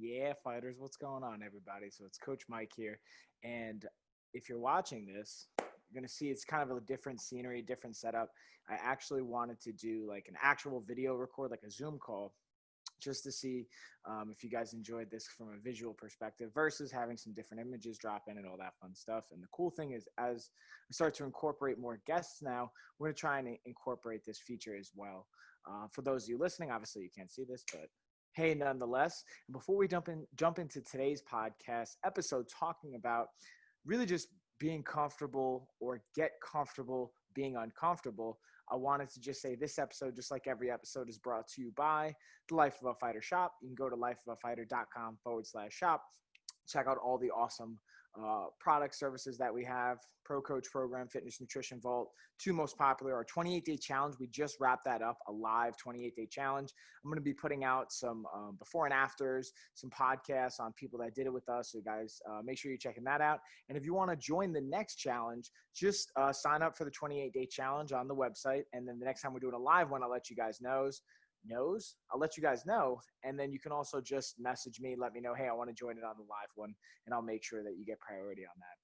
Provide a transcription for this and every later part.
Yeah, fighters, what's going on, everybody? So it's Coach Mike here. And if you're watching this, you're going to see it's kind of a different scenery, different setup. I actually wanted to do like an actual video record, like a Zoom call, just to see if you guys enjoyed this from a visual perspective versus having some different images drop in and all that fun stuff. And the cool thing is, as we start to incorporate more guests now, we're going to try and incorporate this feature as well. For those of you listening, obviously you can't see this, but hey, nonetheless. And before we jump into today's podcast episode, talking about really just being comfortable or get comfortable being uncomfortable, I wanted to just say this episode, just like every episode, is brought to you by the Life of a Fighter shop. You can go to lifeofafighter.com/shop. Check out all the awesome product services that we have. Pro Coach Program, Fitness Nutrition Vault, two most popular. Our 28-day challenge, we just wrapped that up, a live 28-day challenge. I'm going to be putting out some before and afters, some podcasts on people that did it with us. So you guys, make sure you're checking that out. And if you want to join the next challenge, just sign up for the 28-day challenge on the website. And then the next time we're doing a live one, I'll let you guys know. I'll let you guys know. And then you can also just message me, let me know, hey, I want to join it on the live one, and I'll make sure that you get priority on that.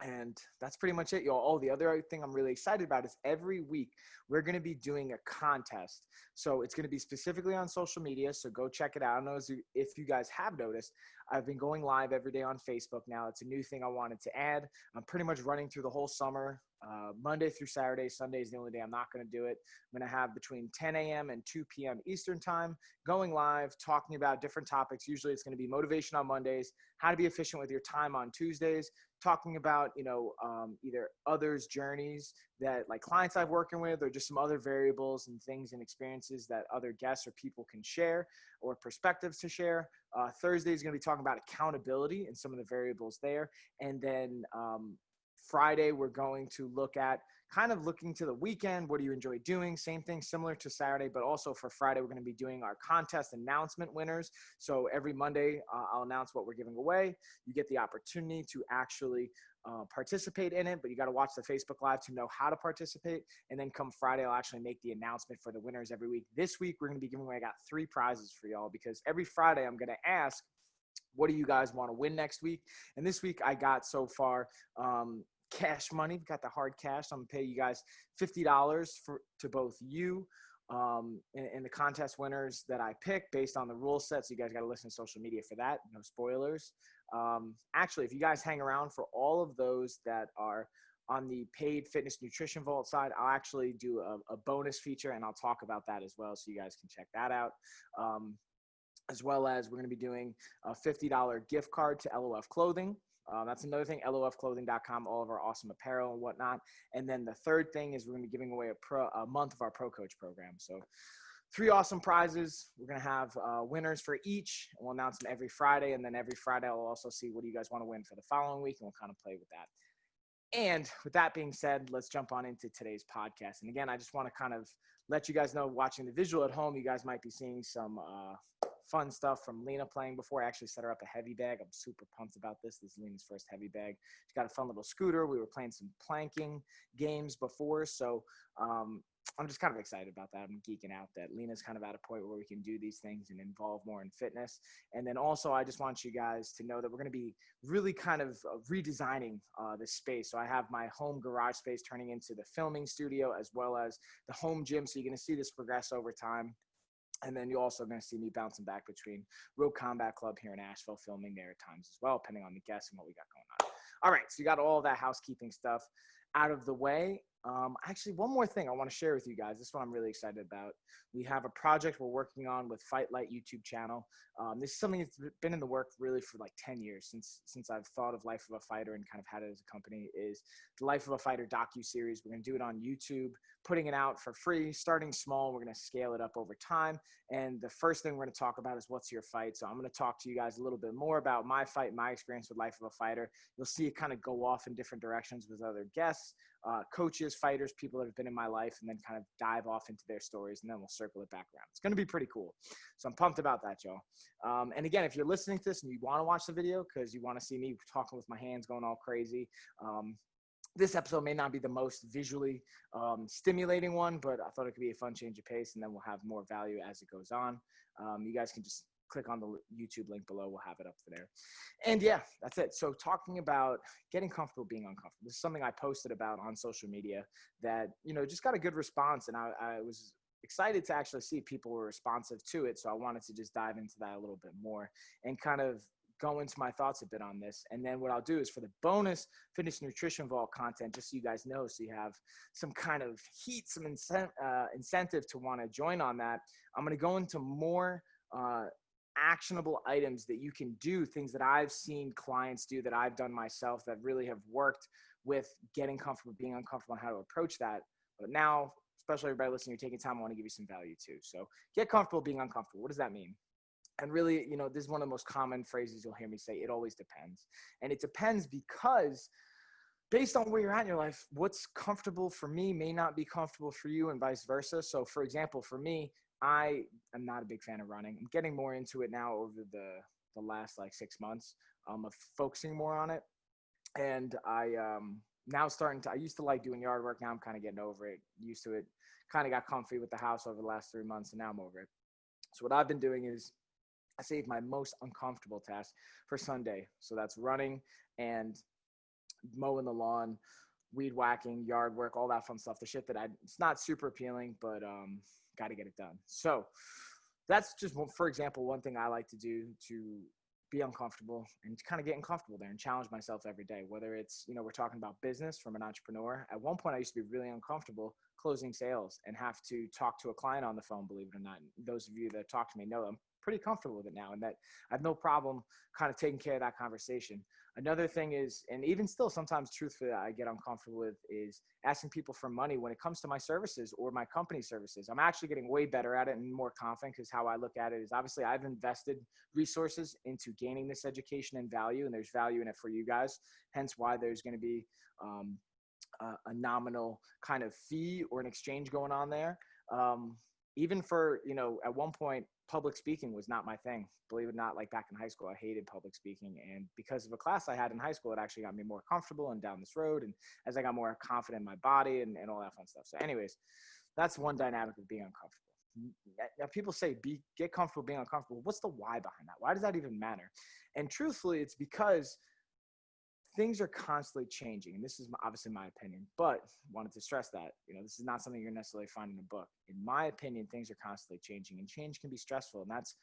And that's pretty much it, y'all. Oh, the other thing I'm really excited about is every week we're going to be doing a contest. So it's going to be specifically on social media. So go check it out. I don't know if you guys have noticed, I've been going live every day on Facebook now. It's a new thing I wanted to add. I'm pretty much running through the whole summer, Monday through Saturday. Sunday is the only day I'm not going to do it. I'm going to have between 10 a.m. and 2 p.m. Eastern time going live, talking about different topics. Usually it's going to be motivation on Mondays, how to be efficient with your time on Tuesdays, talking about, either others' journeys that like clients I've working with, or just some other variables and things and experiences that other guests or people can share or perspectives to share. Thursday is going to be talking about accountability and some of the variables there. And then Friday, we're going to look at kind of looking to the weekend. What do you enjoy doing? Same thing, similar to Saturday, but also for Friday, we're going to be doing our contest announcement winners. So every Monday, I'll announce what we're giving away. You get the opportunity to actually participate in it, but you got to watch the Facebook Live to know how to participate. And then come Friday, I'll actually make the announcement for the winners every week. This week, we're going to be giving away, I got 3 prizes for y'all, because every Friday, I'm going to ask, what do you guys want to win next week? And this week, I got so far cash money. We've got the hard cash. I'm going to pay you guys $50 to both you and the contest winners that I pick based on the rule set. So you guys got to listen to social media for that. No spoilers. Actually, if you guys hang around for all of those that are on the paid Fitness Nutrition Vault side, I'll actually do a bonus feature, and I'll talk about that as well, so you guys can check that out. As well as we're going to be doing a $50 gift card to LOF Clothing. That's another thing, lofclothing.com, all of our awesome apparel and whatnot. And then the third thing is we're going to be giving away a month of our Pro Coach program. So 3 awesome prizes. We're going to have winners for each, and we'll announce them every Friday. And then every Friday, I'll also see what do you guys want to win for the following week, and we'll kind of play with that. And with that being said, let's jump on into today's podcast. And again, I just want to kind of let you guys know, watching the visual at home, you guys might be seeing some fun stuff from Lena playing before. I actually set her up a heavy bag. I'm super pumped about this. This is Lena's first heavy bag. She's got a fun little scooter. We were playing some planking games before. So I'm just kind of excited about that. I'm geeking out that Lena's kind of at a point where we can do these things and involve more in fitness. And then also, I just want you guys to know that we're going to be really kind of redesigning this space. So I have my home garage space turning into the filming studio, as well as the home gym. So you're going to see this progress over time. And then you're also going to see me bouncing back between Road Combat Club here in Asheville, filming there at times as well, depending on the guests and what we got going on. All right, so you got all that housekeeping stuff out of the way. Actually, one more thing I want to share with you guys. This is what I'm really excited about. We have a project we're working on with Fight Light YouTube channel. This is something that's been in the work really for like 10 years since I've thought of Life of a Fighter and kind of had it as a company, is the Life of a Fighter docu-series. We're going to do it on YouTube, putting it out for free, starting small. We're going to scale it up over time. And the first thing we're going to talk about is what's your fight. So I'm going to talk to you guys a little bit more about my fight, my experience with Life of a Fighter. You'll see it kind of go off in different directions with other guests, coaches, fighters, people that have been in my life, and then kind of dive off into their stories, and then we'll circle it back around. It's going to be pretty cool. So I'm pumped about that, y'all. And again, if you're listening to this and you want to watch the video because you want to see me talking with my hands going all crazy, this episode may not be the most visually stimulating one, but I thought it could be a fun change of pace, and then we'll have more value as it goes on. You guys can just click on the YouTube link below. We'll have it up there. And yeah, that's it. So talking about getting comfortable being uncomfortable. This is something I posted about on social media that, just got a good response. And I was excited to actually see people were responsive to it. So I wanted to just dive into that a little bit more and kind of go into my thoughts a bit on this. And then what I'll do is for the bonus fitness nutrition vault content, just so you guys know, so you have some kind of heat, some incentive to want to join on that, I'm going to go into more actionable items that you can do, things that I've seen clients do, that I've done myself, that really have worked with getting comfortable, being uncomfortable, and how to approach that. But now, especially everybody listening, you're taking time, I want to give you some value too. So get comfortable being uncomfortable. What does that mean? And really, this is one of the most common phrases you'll hear me say. It always depends. And it depends because based on where you're at in your life, what's comfortable for me may not be comfortable for you, and vice versa. So for example, for me, I am not a big fan of running. I'm getting more into it now over the last 6 months of focusing more on it. And I now I used to like doing yard work. Now I'm kind of getting over it, used to it, kind of got comfy with the house over the last 3 months, and now I'm over it. So what I've been doing is I save my most uncomfortable task for Sunday. So that's running and mowing the lawn, weed whacking, yard work, all that fun stuff. The shit that it's not super appealing, but got to get it done. So that's just, for example, one thing I like to do to be uncomfortable and kind of getting comfortable there and challenge myself every day. Whether it's, we're talking about business from an entrepreneur. At one point, I used to be really uncomfortable closing sales and have to talk to a client on the phone, believe it or not. And those of you that talk to me know I'm pretty comfortable with it now, and that I have no problem kind of taking care of that conversation. Another thing is, and even still sometimes truthfully I get uncomfortable with, is asking people for money when it comes to my services or my company services. I'm actually getting way better at it and more confident, because how I look at it is, obviously I've invested resources into gaining this education and value, and there's value in it for you guys. Hence why there's going to be a nominal kind of fee or an exchange going on there. Even for, at one point, public speaking was not my thing. Believe it or not, back in high school, I hated public speaking. And because of a class I had in high school, it actually got me more comfortable and down this road. And as I got more confident in my body and all that fun stuff. So anyways, that's one dynamic of being uncomfortable. Now people say, get comfortable being uncomfortable. What's the why behind that? Why does that even matter? And truthfully, it's because things are constantly changing. And this is obviously my opinion, but wanted to stress that, this is not something you're necessarily finding in a book. In my opinion, things are constantly changing, and change can be stressful. And that's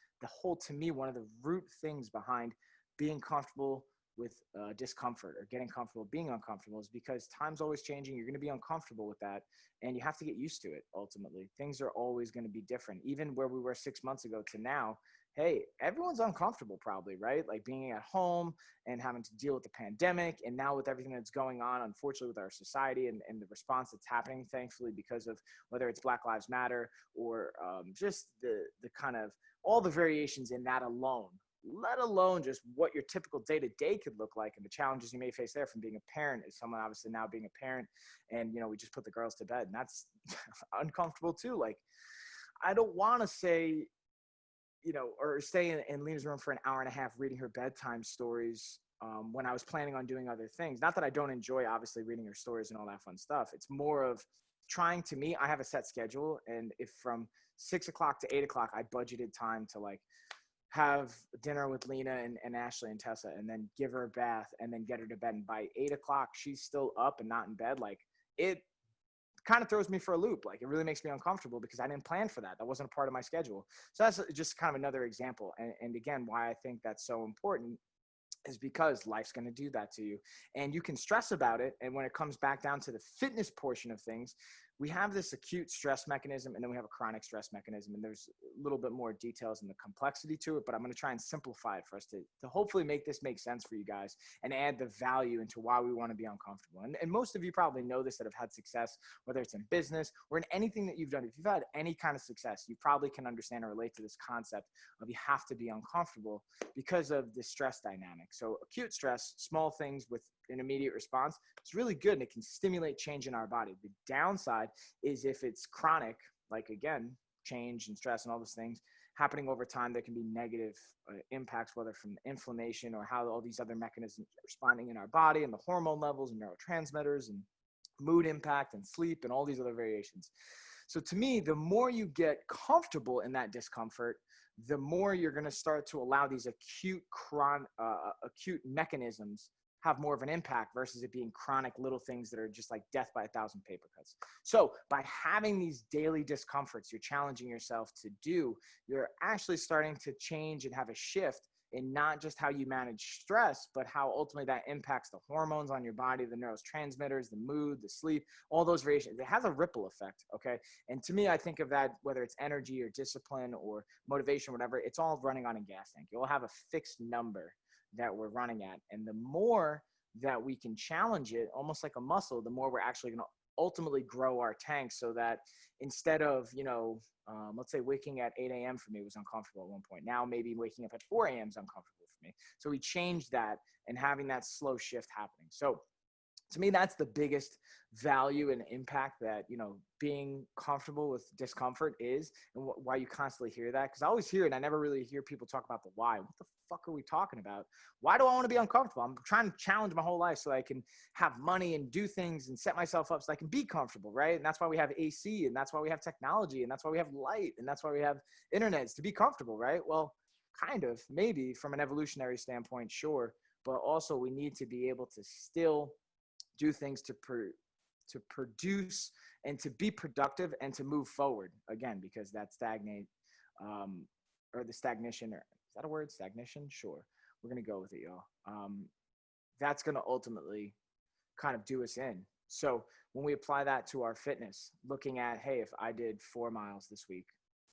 to me, one of the root things behind being comfortable with discomfort, or getting comfortable being uncomfortable, is because time's always changing. You're going to be uncomfortable with that, and you have to get used to it. Ultimately, things are always going to be different. Even where we were 6 months ago to now, hey, everyone's uncomfortable probably, right? Being at home and having to deal with the pandemic, and now with everything that's going on, unfortunately, with our society and the response that's happening, thankfully, because of whether it's Black Lives Matter or just the kind of all the variations in that alone, let alone just what your typical day-to-day could look like and the challenges you may face there from being a parent, as someone obviously now being a parent. And, we just put the girls to bed, and that's uncomfortable too. I don't want to say, or stay in Lena's room for an hour and a half reading her bedtime stories when I was planning on doing other things. Not that I don't enjoy, obviously, reading her stories and all that fun stuff. It's more of trying to me. I have a set schedule, and if from 6 o'clock to 8 o'clock, I budgeted time to have dinner with Lena and Ashley and Tessa, and then give her a bath, and then get her to bed. And by 8 o'clock, she's still up and not in bed. It kind of throws me for a loop. It really makes me uncomfortable because I didn't plan for that. That wasn't a part of my schedule. So that's just kind of another example. And again, why I think that's so important is because life's going to do that to you, and you can stress about it. And when it comes back down to the fitness portion of things, we have this acute stress mechanism, and then we have a chronic stress mechanism. And there's a little bit more details and the complexity to it, but I'm going to try and simplify it for us to hopefully make this make sense for you guys and add the value into why we want to be uncomfortable. And most of you probably know this, that have had success, whether it's in business or in anything that you've done. If you've had any kind of success, you probably can understand or relate to this concept of you have to be uncomfortable because of the stress dynamic. So acute stress, small things with an immediate response, it's really good, and it can stimulate change in our body. The downside is if it's chronic, again, change and stress and all those things happening over time, there can be negative impacts, whether from inflammation or how all these other mechanisms are responding in our body, and the hormone levels and neurotransmitters and mood impact and sleep and all these other variations. So to me, the more you get comfortable in that discomfort, the more you're going to start to allow these acute mechanisms have more of an impact versus it being chronic little things that are just like death by 1,000 paper cuts. So by having these daily discomforts, you're challenging yourself to do, you're actually starting to change and have a shift in not just how you manage stress, but how ultimately that impacts the hormones on your body, the neurotransmitters, the mood, the sleep, all those variations. It has a ripple effect, okay? And to me, I think of that, whether it's energy or discipline or motivation, whatever, it's all running on a gas tank. You'll have a fixed number that we're running at. And the more that we can challenge it, almost like a muscle, the more we're actually going to ultimately grow our tank, so that instead of, let's say waking at 8 a.m. for me was uncomfortable at one point. Now maybe waking up at 4 a.m. is uncomfortable for me. So we changed that and having that slow shift happening. So to me, that's the biggest value and impact that, being comfortable with discomfort is, and why you constantly hear that. Because I always hear it, and I never really hear people talk about the why. What the fuck are we talking about? Why do I want to be uncomfortable? I'm trying to challenge my whole life so I can have money and do things and set myself up so I can be comfortable, right? And that's why we have AC, and that's why we have technology, and that's why we have light, and that's why we have internet, is to be comfortable, right? Well, kind of, maybe from an evolutionary standpoint, sure. But also we need to be able to still do things to produce and to be productive and to move forward again, because that or the stagnation, or is that a word? Stagnation? Sure. We're going to go with it, y'all. That's going to ultimately kind of do us in. So when we apply that to our fitness, looking at, hey, if I did 4 miles this week,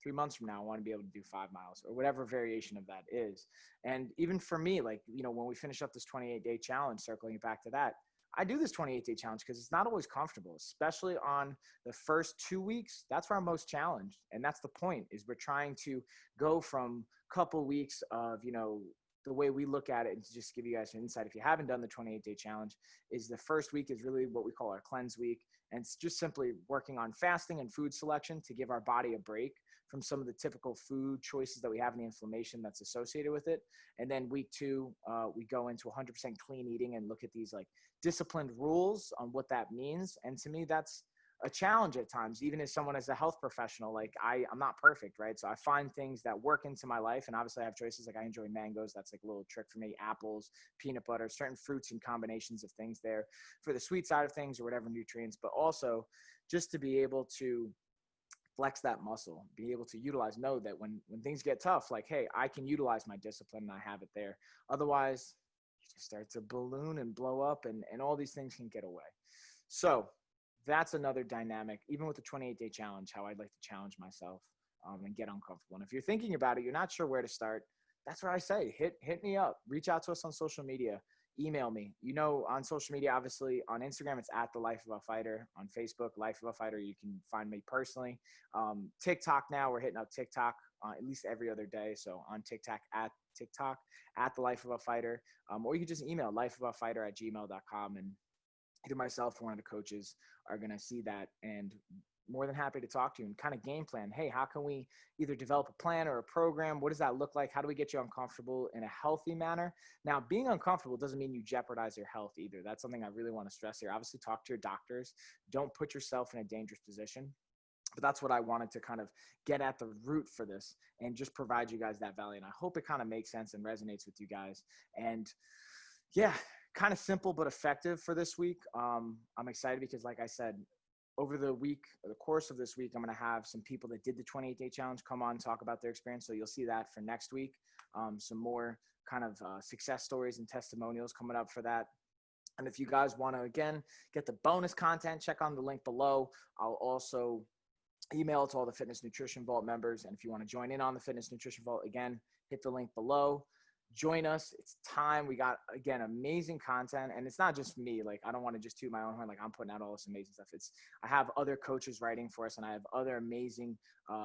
3 months from now, I want to be able to do 5 miles, or whatever variation of that is. And even for me, like, when we finish up this 28-day challenge, circling it back to that, I do this 28-day challenge because it's not always comfortable, especially on the first 2 weeks. That's where I'm most challenged. And that's the point, is we're trying to go from a couple weeks of, the way we look at it, and to just give you guys an insight, if you haven't done the 28-day challenge, is the first week is really what we call our cleanse week. And it's just simply working on fasting and food selection to give our body a break from some of the typical food choices that we have and the inflammation that's associated with it. And then week 2, we go into 100% clean eating and look at these like disciplined rules on what that means. And to me, that's a challenge at times, even as someone as a health professional. Like I'm not perfect, right? So I find things that work into my life, and obviously I have choices. Like I enjoy mangoes. That's like a little trick for me. Apples, peanut butter, certain fruits and combinations of things there for the sweet side of things or whatever nutrients, but also just to be able to flex that muscle, be able to know that when things get tough, like, hey, I can utilize my discipline and I have it there. Otherwise, you just start to balloon and blow up, and all these things can get away. So that's another dynamic, even with the 28-day challenge, how I'd like to challenge myself and get uncomfortable. And if you're thinking about it, you're not sure where to start, that's where I say, hit me up, reach out to us on social media. Email me, on social media, obviously on Instagram, it's at The Life of a Fighter. On Facebook, Life of a Fighter, you can find me personally. TikTok now, we're hitting up TikTok at least every other day. So on TikTok, at The Life of a Fighter. Or you can just email lifeofafighter@gmail.com, and either myself or one of the coaches are going to see that, and more than happy to talk to you and kind of game plan. Hey, how can we either develop a plan or a program? What does that look like? How do we get you uncomfortable in a healthy manner? Now, being uncomfortable doesn't mean you jeopardize your health either. That's something I really want to stress here. Obviously, talk to your doctors. Don't put yourself in a dangerous position. But that's what I wanted to kind of get at the root for this, and just provide you guys that value. And I hope it kind of makes sense and resonates with you guys. And yeah, kind of simple but effective for this week. I'm excited because, like I said, over the course of this week, I'm going to have some people that did the 28-day challenge come on and talk about their experience. So you'll see that for next week. Some more kind of success stories and testimonials coming up for that. And if you guys want to, again, get the bonus content, check on the link below. I'll also email it to all the Fitness Nutrition Vault members. And if you want to join in on the Fitness Nutrition Vault, again, hit the link below. Join us. It's time. We got, again, amazing content. And it's not just me. Like, I don't want to just toot my own horn. Like, I'm putting out all this amazing stuff. I have other coaches writing for us, and I have other amazing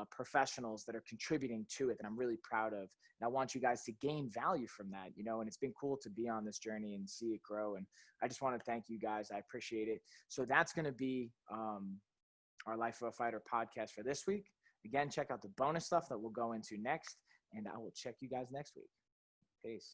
professionals that are contributing to it that I'm really proud of. And I want you guys to gain value from that, and it's been cool to be on this journey and see it grow. And I just want to thank you guys. I appreciate it. So that's going to be our Life of a Fighter podcast for this week. Again, check out the bonus stuff that we'll go into next, and I will check you guys next week. Peace.